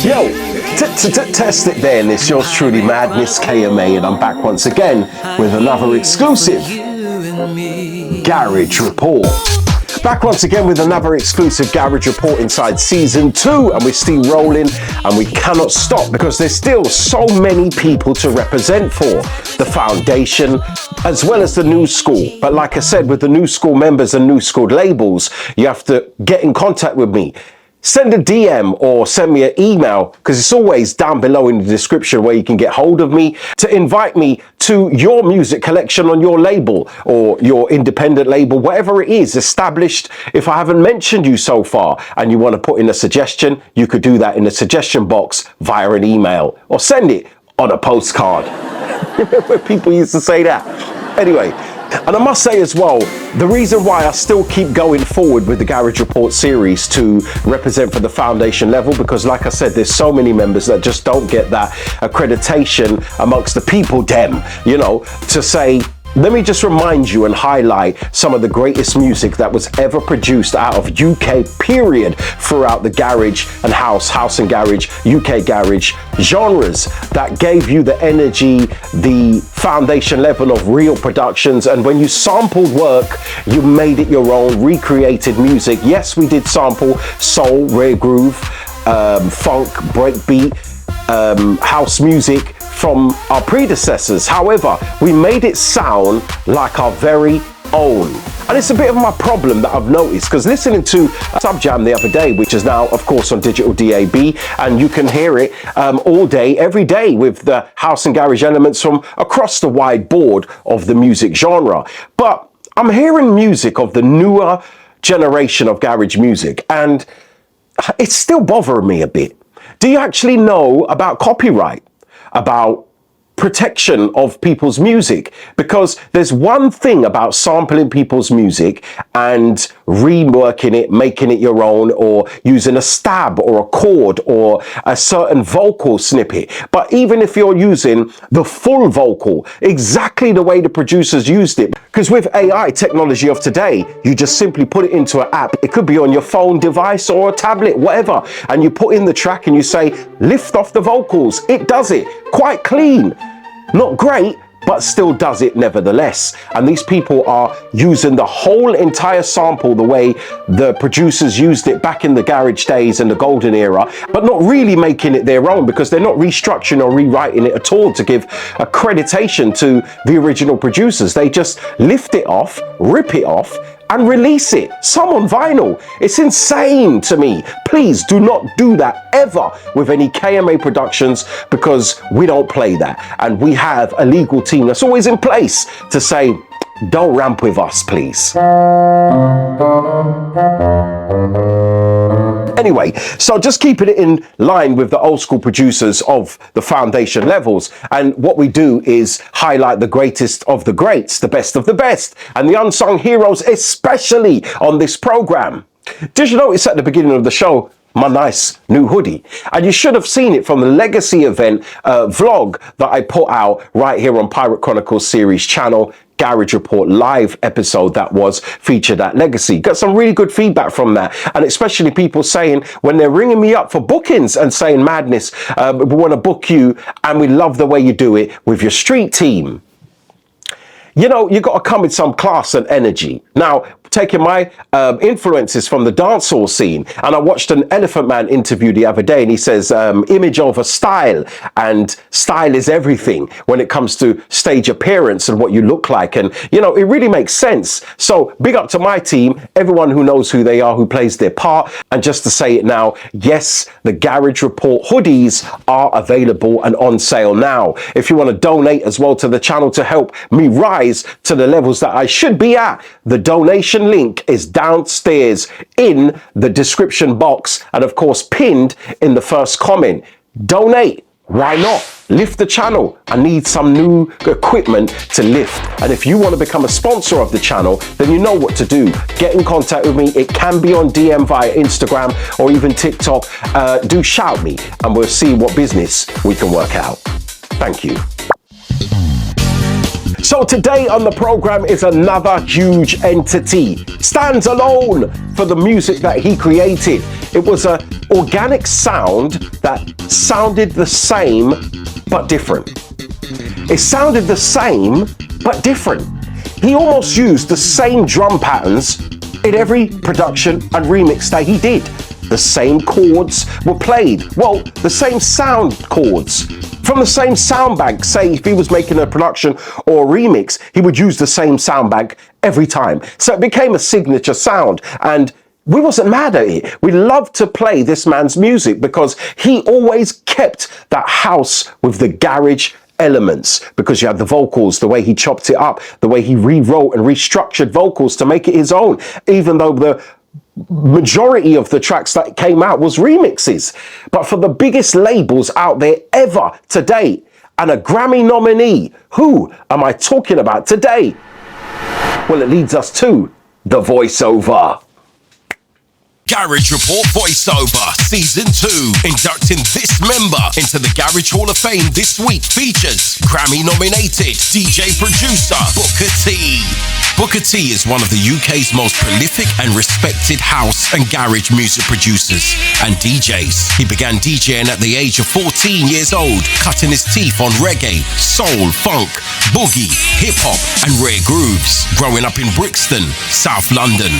Yo, test it then. It's yours truly, Madness KMA, and I'm back once again with another exclusive Garage Report. Back once again with another exclusive Garage Report inside season 2, and we're still rolling, and we cannot stop because there's still so many people to represent for the foundation as well as the new school. But like I said, with the new school members and new school labels, you have to get in contact with me. Send a DM or send me an email, because it's always down below in the description where you can get hold of me to invite me to your music collection on your label or your independent label, whatever it is established. If I haven't mentioned you so far and you want to put in a suggestion, you could do that in the suggestion box via an email or send it on a postcard. Remember people used to say that? Anyway, and I must say as well, the reason why I still keep going forward with the Garage Report series to represent for the foundation level, because like I said, there's so many members that just don't get that accreditation amongst the people to say, let me just remind you and highlight some of the greatest music that was ever produced out of UK period throughout the garage and house and garage, UK garage genres that gave you the energy, the foundation level of real productions. And when you sampled work, you made it your own, recreated music. Yes, we did sample soul, rare groove, funk, breakbeat, house music from our predecessors. However, we made it sound like our very own. And it's a bit of my problem that I've noticed, because listening to Sub Jam the other day, which is now of course on digital DAB, and you can hear it all day, every day, with the house and garage elements from across the wide board of the music genre. But I'm hearing music of the newer generation of garage music, and it's still bothering me a bit. Do you actually know about copyright, about protection of people's music? Because there's one thing about sampling people's music and reworking it, making it your own, or using a stab or a chord or a certain vocal snippet. But even if you're using the full vocal, exactly the way the producers used it, because with AI technology of today, you just simply put it into an app. It could be on your phone device or a tablet, whatever. And you put in the track and you say, lift off the vocals. It does it quite clean. Not great, but still does it nevertheless. And these people are using the whole entire sample the way the producers used it back in the garage days and the golden era, but not really making it their own, because they're not restructuring or rewriting it at all to give accreditation to the original producers. They just lift it off, rip it off, and release it, some on vinyl. It's insane to me. Please do not do that ever with any KMA productions, because we don't play that. And we have a legal team that's always in place to say, don't ramp with us, please. Anyway, so just keeping it in line with the old school producers of the foundation levels. And what we do is highlight the greatest of the greats, the best of the best, and the unsung heroes, especially on this program. Did you notice at the beginning of the show, my nice new hoodie? And you should have seen it from the Legacy event vlog that I put out right here on Pirate Chronicles series channel. Garage Report live episode that was featured at Legacy. Got some really good feedback from that, and especially people saying when they're ringing me up for bookings and saying, Madness, we want to book you and we love the way you do it with your street team. You know, you got to come with some class and energy. Now, taking my influences from the dancehall scene, and I watched an Elephant Man interview the other day, and he says image over style, and style is everything when it comes to stage appearance and what you look like. And you know, it really makes sense. So big up to my team, everyone who knows who they are, who plays their part. And just to say it now, yes, the Garage Report hoodies are available and on sale now. If you want to donate as well to the channel to help me rise to the levels that I should be at, the donation link is downstairs in the description box, and of course pinned in the first comment. Donate. Why not? Lift the channel. I need some new equipment to lift. And if you want to become a sponsor of the channel, then you know what to do. Get in contact with me. It can be on DM via Instagram or even TikTok. Do shout me and we'll see what business we can work out. Thank you. So So today on the program is another huge entity. Stands alone for the music that he created. It was an organic sound that sounded the same but different. It sounded the same but different. He almost used the same drum patterns in every production and remix that he did. The same chords were played. Well, the same sound chords from the same sound bank. Say if he was making a production or a remix, he would use the same sound bank every time. So it became a signature sound, and we wasn't mad at it. We loved to play this man's music because he always kept that house with the garage elements, because you have the vocals, the way he chopped it up, the way he rewrote and restructured vocals to make it his own, even though the majority of the tracks that came out was remixes. But for the biggest labels out there ever to date, and a Grammy nominee, who am I talking about today? Well, it leads us to the voiceover. Garage Report Voiceover Season 2, inducting this member into the Garage Hall of Fame this week, features Grammy-nominated DJ producer Booker T. Booker T is one of the UK's most prolific and respected house and garage music producers and DJs. He began DJing at the age of 14 years old, cutting his teeth on reggae, soul, funk, boogie, hip-hop and rare grooves, growing up in Brixton, South London.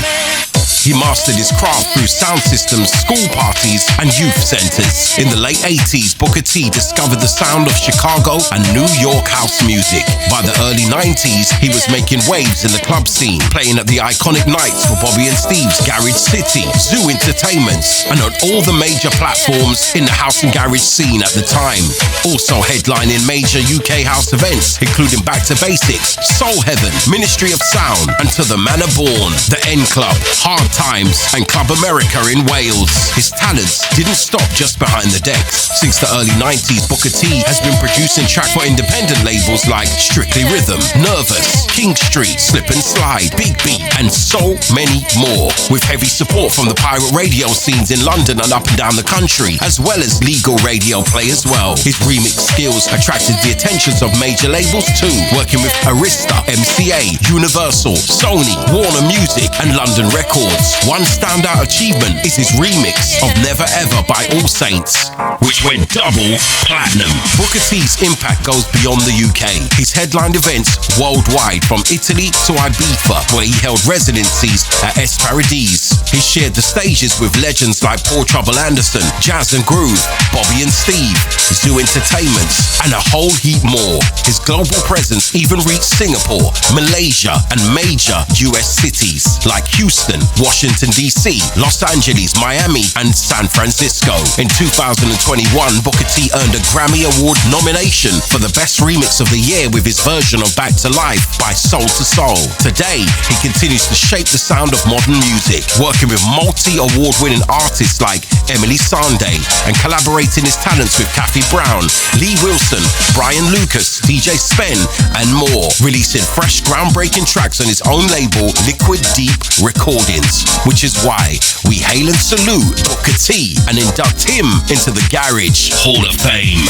He mastered his craft through sound systems, school parties, and youth centers. In the late 80s, Booker T discovered the sound of Chicago and New York house music. By the early 90s, he was making waves in the club scene, playing at the iconic nights for Bobby and Steve's Garage City, Zoo Entertainments, and on all the major platforms in the house and garage scene at the time. Also headlining major UK house events, including Back to Basics, Soul Heaven, Ministry of Sound, and To the Manor Born, The N Club, Hard Times, and Club America in Wales. His talents didn't stop just behind the decks. Since the early 90s, Booker T has been producing tracks for independent labels like Strictly Rhythm, Nervous, King Street, Slip and Slide, Big Beat, and so many more. With heavy support from the pirate radio scenes in London and up and down the country, as well as legal radio play as well. His remix skills attracted the attentions of major labels too, working with Arista, MCA, Universal, Sony, Warner Music, and London Records. One standout achievement is his remix of Never Ever by All Saints, which went double platinum. Booker T's impact goes beyond the UK. He's headlined events worldwide, from Italy to Ibiza, where he held residencies at Es Paradise. He shared the stages with legends like Paul Trouble Anderson, Jazz and Groove, Bobby and Steve, Zoo Entertainments, and a whole heap more. His global presence even reached Singapore, Malaysia, and major US cities like Houston, Washington DC, Los Angeles, Miami, and San Francisco. In 2021, Booker T earned a Grammy Award nomination for the Best Remix of the Year with his version of Back to Life by Soul to Soul. Today, he continues to shape the sound of modern music, working with multi-award-winning artists like Emeli Sandé and collaborating his talents with Kathy Brown, Lee Wilson, Brian Lucas, DJ Spen, and more, releasing fresh, groundbreaking tracks on his own label, Liquid Deep Recordings, which is why we hail and salute Booker T and induct him into the Garage Hall of Fame.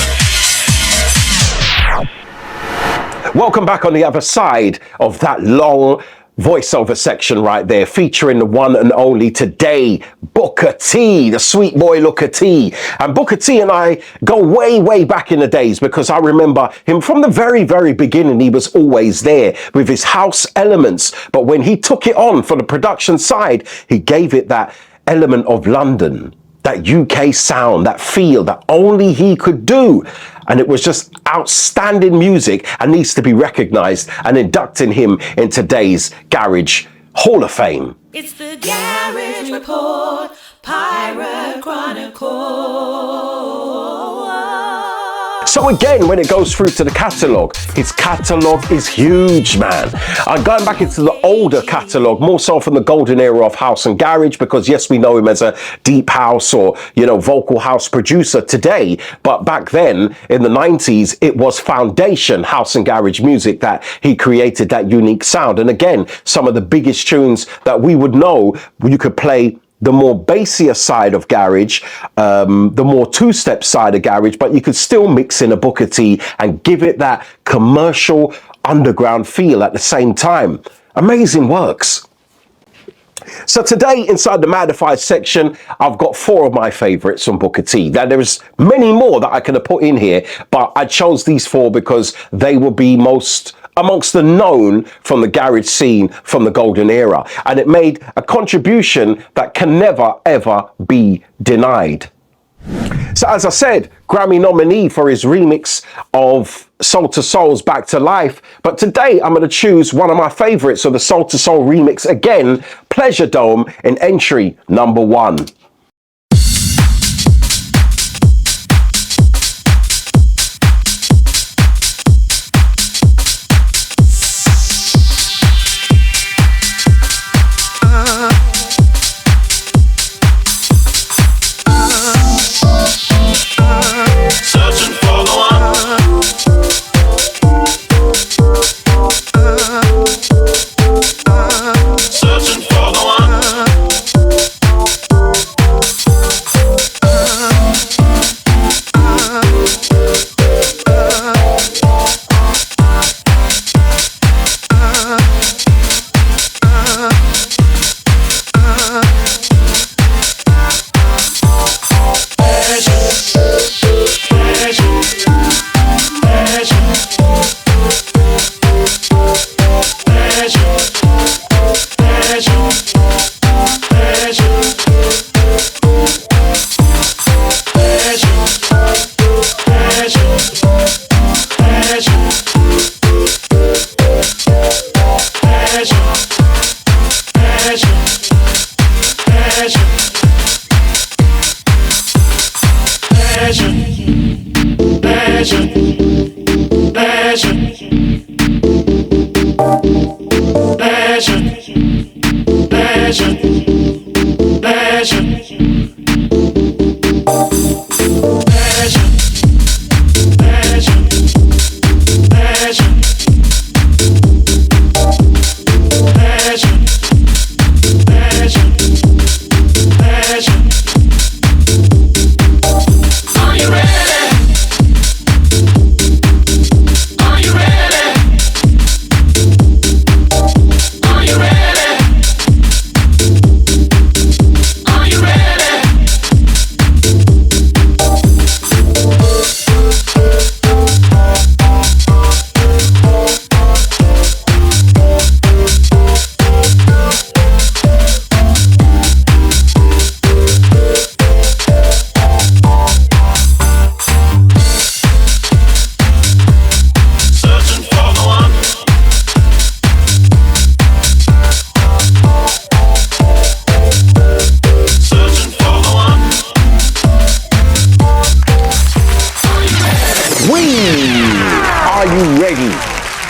Welcome back on the other side of that long voiceover section right there, featuring the one and only today, Booker T, the sweet boy Booker T. And Booker T and I go way, way back in the days, because I remember him from the very, very beginning. He was always there with his house elements. But when he took it on for the production side, he gave it that element of London, that UK sound, that feel that only he could do. And it was just outstanding music and needs to be recognized, and inducting him in today's Garage Hall of Fame. It's the Garage Report, Pirate Chronicle. So again, when it goes through to the catalogue, his catalogue is huge, man. I'm going back into the older catalogue, more so from the golden era of house and garage, because yes, we know him as a deep house or, you know, vocal house producer today. But back then in the 90s, it was foundation house and garage music that he created that unique sound. And again, some of the biggest tunes that we would know, you could play the more bassier side of garage, the more two-step side of garage, but you could still mix in a Booker T and give it that commercial underground feel at the same time. Amazing works. So today, inside the Madified section, I've got 4 of my favourites from Booker T. Now, there's many more that I could have put in here, but I chose these 4 because they will be most amongst the known from the garage scene from the golden era. And it made a contribution that can never, ever be denied. So as I said, Grammy nominee for his remix of Soul to Soul's Back to Life. But today I'm going to choose one of my favourites of the Soul to Soul remix again, Pleasure Dome, in entry number 1.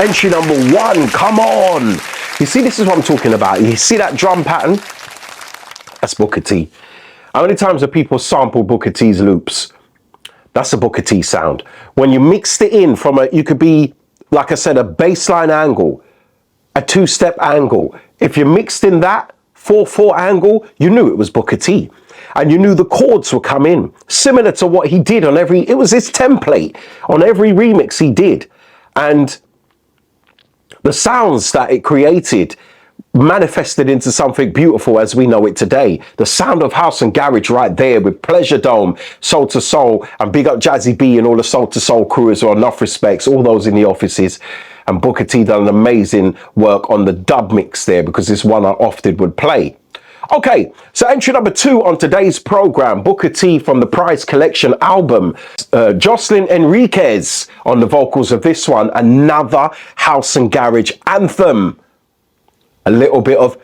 Entry number 1, come on. You see, this is what I'm talking about. You see that drum pattern? That's Booker T. How many times have people sampled Booker T's loops? That's a Booker T sound. When you mixed it in from you could be, like I said, a baseline angle, a 2-step angle. If you mixed in that 4/4 angle, you knew it was Booker T. And you knew the chords would come in. Similar to what he did on it was his template on every remix he did. And the sounds that it created manifested into something beautiful as we know it today. The sound of house and garage right there with Pleasure Dome, Soul to Soul, and big up Jazzy B and all the Soul to Soul crew as well, enough respects, all those in the offices. And Booker T done an amazing work on the dub mix there because it's one I often would play. Okay, so entry number 2 on today's program, Booker T from the Prize Collection album. Jocelyn Enriquez on the vocals of this one, another house and garage anthem. A little bit of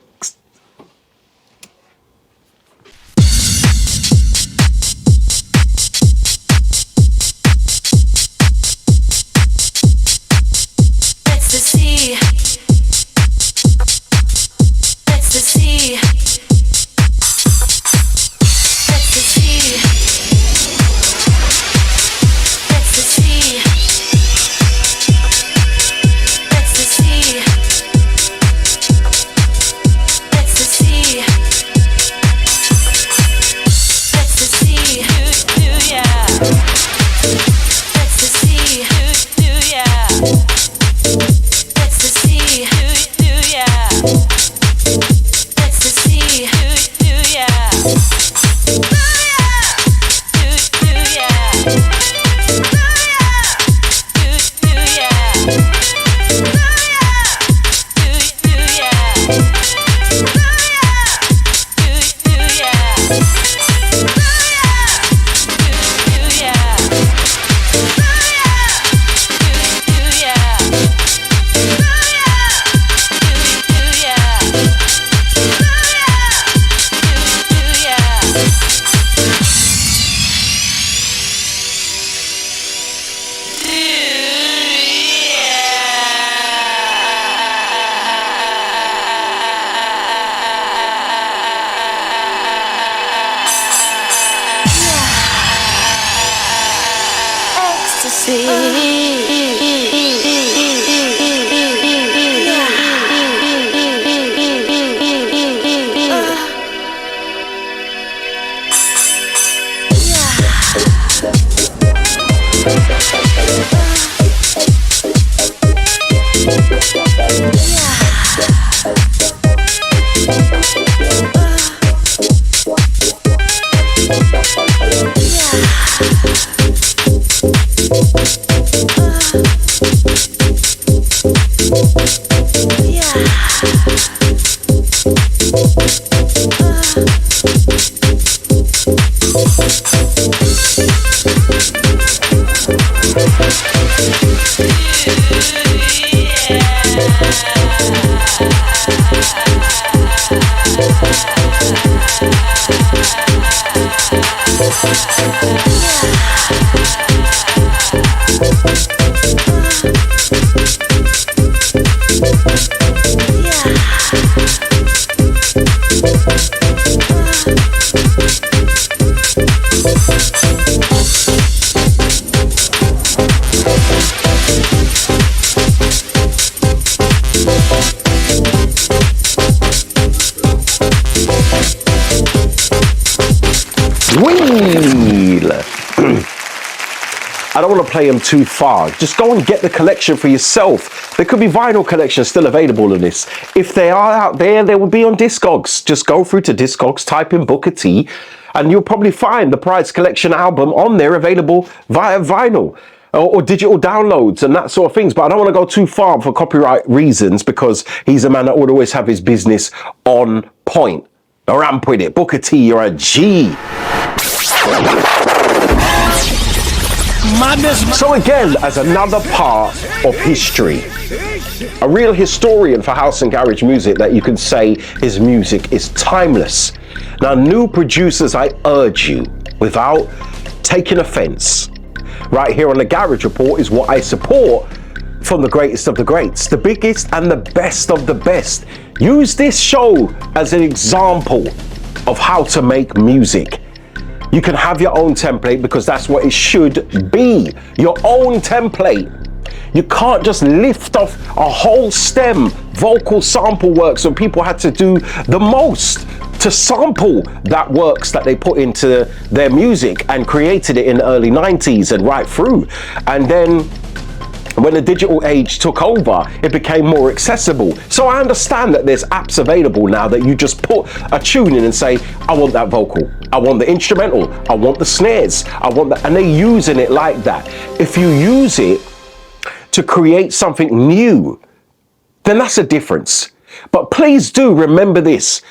I don't want to play them too far. Just go and get the collection for yourself. There could be vinyl collections still available of this. If they are out there, they will be on Discogs. Just go through to Discogs, type in Booker T, and you'll probably find the Pride's Collection album on there available via vinyl or digital downloads and that sort of things. But I don't want to go too far for copyright reasons because he's a man that would always have his business on point. A ramp with it. Booker T, you're a G. Madness. So again, as another part of history, a real historian for house and garage music that you can say his music is timeless. Now, new producers, I urge you, without taking offense, right here on the Garage Report is what I support from the greatest of the greats, the biggest and the best of the best. Use this show as an example of how to make music. You can have your own template because that's what it should be, your own template. You can't just lift off a whole stem vocal sample works when people had to do the most to sample that works that they put into their music and created it in the early 90s and right through. And then when the digital age took over, it became more accessible. So I understand that there's apps available now that you just put a tune in and say, I want that vocal, I want the instrumental, I want the snares, I want that, and they're using it like that. If you use it to create something new, then that's a difference. But please do remember this,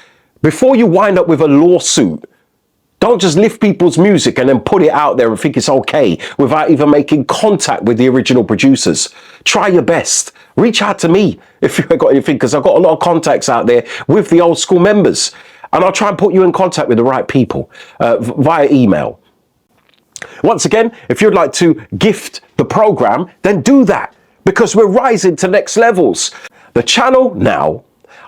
before you wind up with a lawsuit, don't just lift people's music and then put it out there and think it's okay without even making contact with the original producers. Try your best. Reach out to me if you've got anything, because I've got a lot of contacts out there with the old school members. And I'll try and put you in contact with the right people via email. Once again, if you'd like to gift the program, then do that, because we're rising to next levels. The channel now,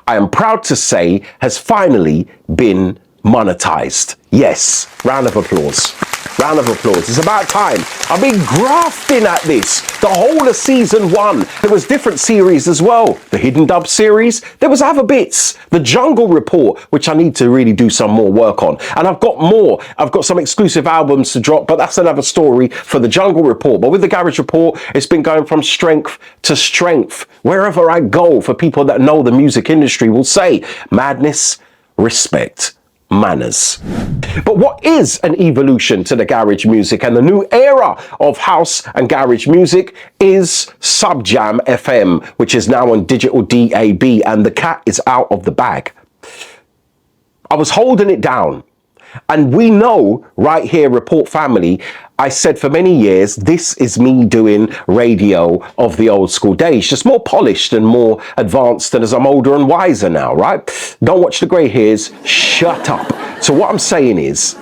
I am proud to say, has finally been monetized. Yes, round of applause. Round of applause. It's about time. I've been grafting at this the whole of season 1. There was different series as well. The Hidden Dub series. There was other bits. The Jungle Report, which I need to really do some more work on. And I've got more. I've got some exclusive albums to drop, but that's another story for the Jungle Report. But with the Garage Report, it's been going from strength to strength. Wherever I go, for people that know the music industry will say, madness, respect, manners. But what is an evolution to the garage music and the new era of house and garage music is Subjam FM, which is now on digital DAB, and the cat is out of the bag. I was holding it down. And we know right here, Report Family, I said for many years, this is me doing radio of the old school days, just more polished and more advanced, and as I'm older and wiser now, right? Don't watch the grey hairs, shut up. So what I'm saying is,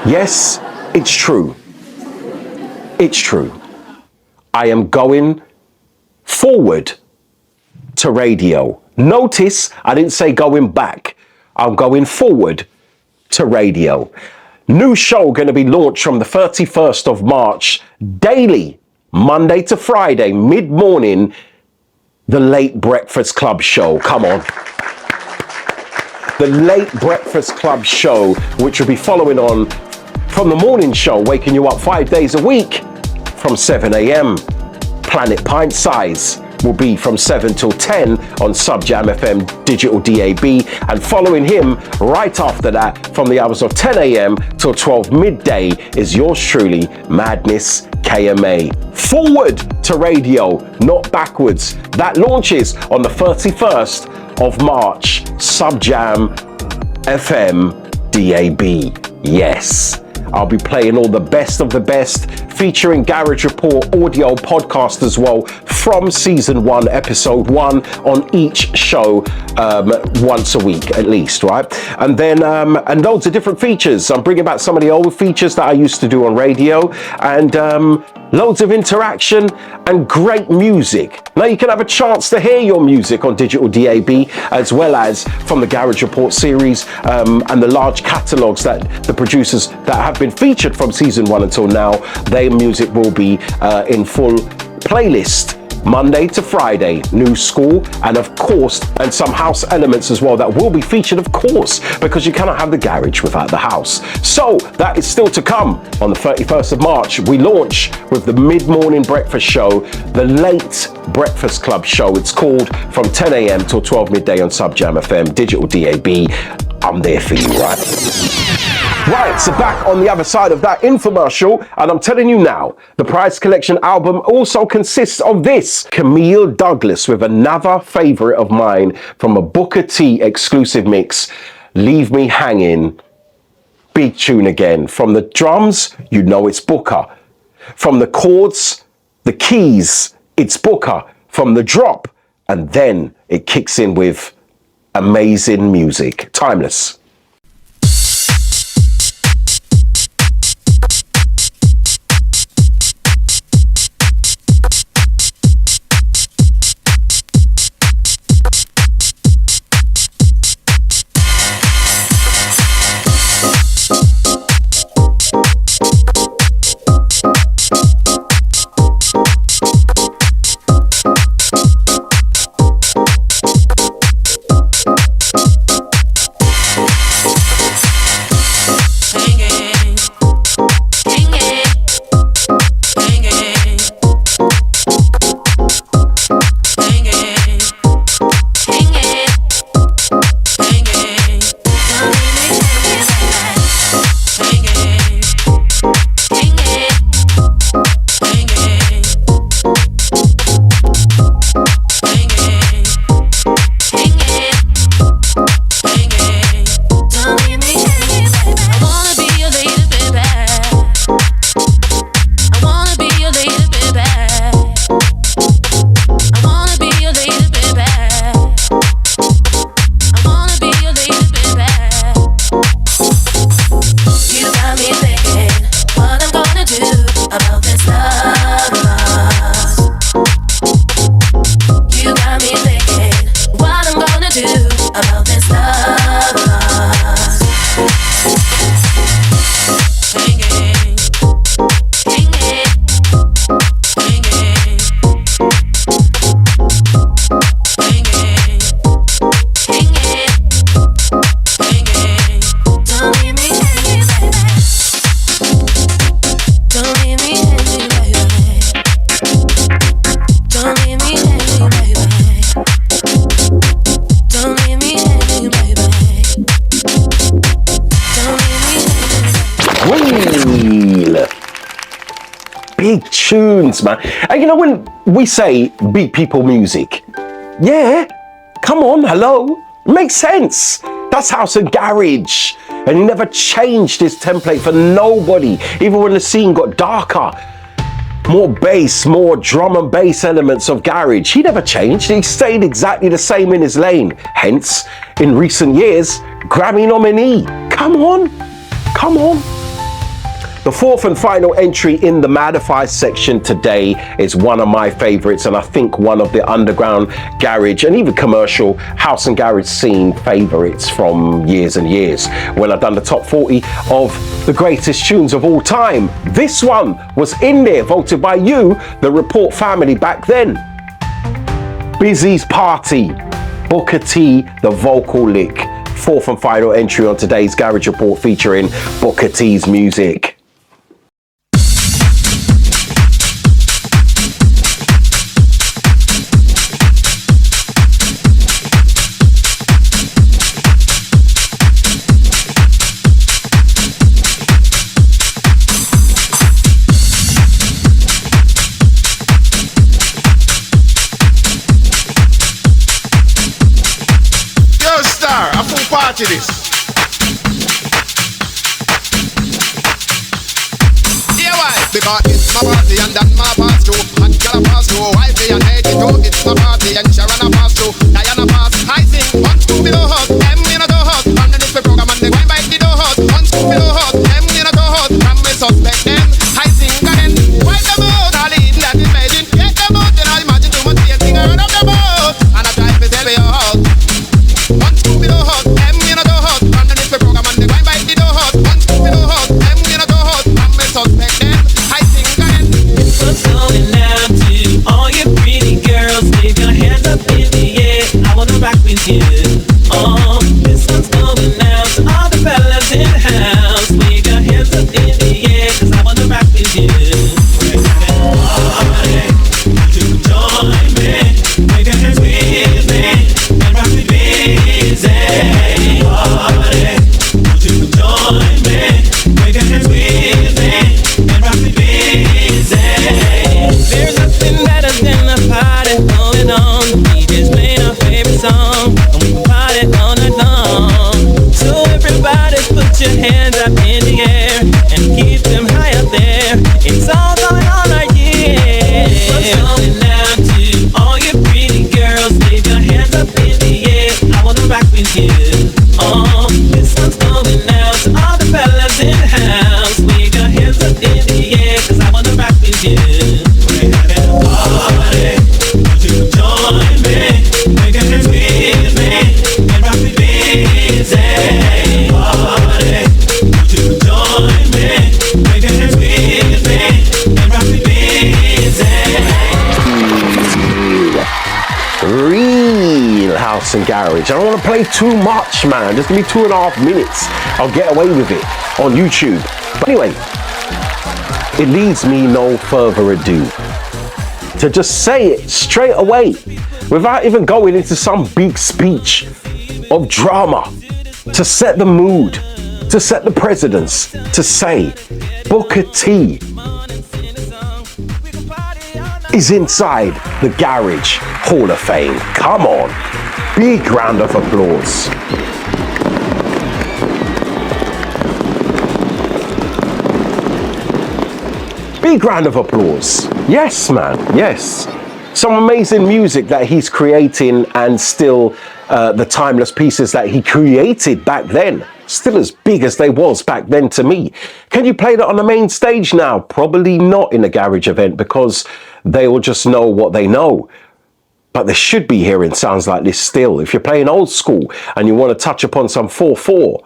yes, it's true. It's true. I am going forward to radio. Notice I didn't say going back. I'm going forward to radio. New show going to be launched from the 31st of March, daily, Monday to Friday, mid-morning, the Late Breakfast Club show. Come on. The Late Breakfast Club show, which will be following on from the morning show, waking you up 5 days a week from 7 a.m. Planet Pint Size will be from 7 till 10 on Subjam FM Digital DAB, and following him right after that from the hours of 10 a.m. till 12 midday is yours truly, Madness KMA. Forward to radio, not backwards. That launches on the 31st of March, Subjam FM DAB. Yes, I'll be playing all the best of the best, featuring Garage Report audio podcast as well from season 1, episode 1 on each show once a week at least, right? And then and loads of different features. I'm bringing back some of the old features that I used to do on radio, and loads of interaction and great music. Now you can have a chance to hear your music on Digital DAB, as well as from the Garage Report series and the large catalogues that the producers that have been featured from season 1 until now, their music will be in full playlist. Monday to Friday, new school, and of course, and some house elements as well that will be featured, of course, because you cannot have the garage without the house. So that is still to come. On the 31st of March, we launch with the mid-morning breakfast show, the Late Breakfast Club show. It's called, from 10 a.m. till 12 midday on Subjam FM, Digital DAB. I'm there for you, right? Right, so back on the other side of that infomercial, and I'm telling you now, the Prize Collection album also consists of this, Camille Douglas with another favourite of mine from a Booker T exclusive mix, Leave Me Hanging. Big tune again. From the drums, you know it's Booker. From the chords, the keys, it's Booker. From the drop, and then it kicks in with amazing music. Timeless. Big tunes, man. And you know, when we say big people music, yeah, come on, hello, makes sense. That's house and garage. And he never changed his template for nobody. Even when the scene got darker, more bass, more drum and bass elements of garage. He never changed. He stayed exactly the same in his lane. Hence, in recent years, Grammy nominee. Come on. Come on. The fourth and final entry in the Modify section today is one of my favorites, and I think one of the underground garage and even commercial house and garage scene favorites from years and years. When I've done the top 40 of the greatest tunes of all time, this one was in there, voted by you, the Report family back then. Busy's Party, Booker T, the vocal lick. Fourth and final entry on today's Garage Report featuring Booker T's music. Party this. Yeah, why? Because it's my party and then my pass through. And girl I pass through. I say and 82. It's my party and Sharon I pass through. Diana pass. I sing 1 2 below hot. Them in a door hot. Underneath the program and they going by the door hot. 1 2 below hot. Them in a door hot. From me suspect them. I sing again. Wipe the boat. I'll eat that imagine. Get the boat and I imagine too much the thing around the boat. And I try to tell you hot. 1 2 below hot. Suspect them, I think again. What's going down to all you pretty girls? Leave your hands up in the air. I wanna rock with you. Oh, this one's going out to all the fellas in the house. Leave your hands up in the air, 'cause I wanna rock with you. We're having a party, would you join me? Make your hands with me and rock with Busy. Party, would you join me? Make your hands with me. There's nothing better than a party going on. The DJ's playing our favorite song, and we can party all night long. So everybody put your hands up in the air and keep them high up there. It's all going on right here. What's going down to all you pretty girls? Leave your hands up in the air. I wanna rock with you. Oh, this one's going out to all the fellas in the house. Leave your hands up in the air, 'cause I wanna rock with you. We're having a party, would you join me? Make your hands with me and rock with Busy. Party, would you join me? Make your hands with me and rock with Busy. Real house and garage. I don't want to play too much, man. Just give me 2.5 minutes. I'll get away with it on YouTube. But anyway, it leaves me no further ado to just say it straight away without even going into some big speech of drama to set the mood, to set the precedence, to say Booker T is inside the Garage Hall of Fame. Come on, big round of applause. Big round of applause. Yes, man, yes. Some amazing music that he's creating, and still the timeless pieces that he created back then, still as big as they was back then to me. Can you play that on the main stage now? Probably not in a garage event, because they will just know what they know. But they should be hearing sounds like this still. If you're playing old school and you want to touch upon some 4/4,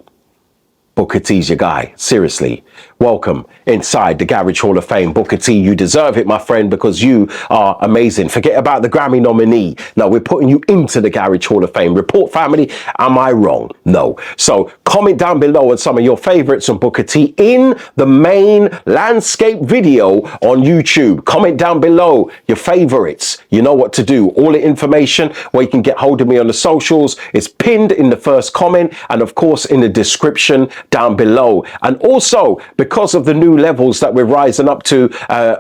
Booker T's your guy. Seriously. Welcome inside the Garage Hall of Fame. Booker T, you deserve it, my friend, because you are amazing. Forget about the Grammy nominee. No, we're putting you into the Garage Hall of Fame. Report family, am I wrong? No. So comment down below on some of your favorites on Booker T in the main landscape video on YouTube. Comment down below your favorites. You know what to do. All the information where you can get hold of me on the socials is pinned in the first comment, and of course in the description down below. And also, because of the new levels that we're rising up to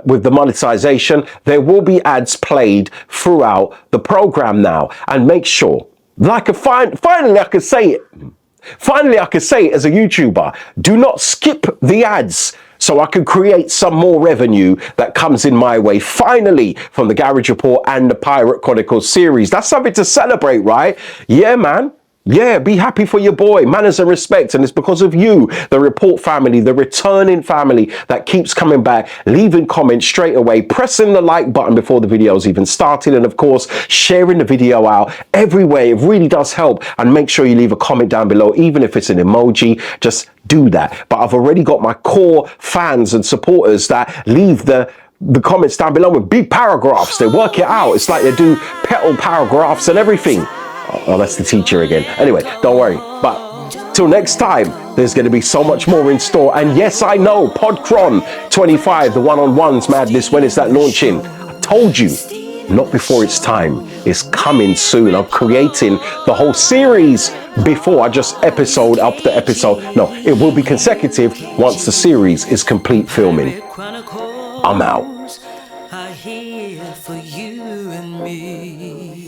with the monetization, there will be ads played throughout the program now. And make sure, finally I can say it, Finally, I could say as a YouTuber, do not skip the ads so I can create some more revenue that comes in my way, finally, from the Garage Report and the Pirate Chronicles series. That's something to celebrate, right? Yeah, man. Yeah, be happy for your boy. Manners and respect. And it's because of you, the Report family, the returning family that keeps coming back, leaving comments straight away, pressing the like button before the video's even started. And of course, sharing the video out everywhere. It really does help. And make sure you leave a comment down below, even if it's an emoji, just do that. But I've already got my core fans and supporters that leave the comments down below with big paragraphs. They work it out. It's like they do petal paragraphs and everything. Oh, that's the teacher again. Anyway, don't worry. But till next time, there's going to be so much more in store. And yes, I know, Podcron 25, the one-on-ones madness, when is that launching? I told you, not before it's time. It's coming soon. I'm creating the whole series before I just episode after episode. No, it will be consecutive once the series is complete filming. I'm out. Are here for you and me.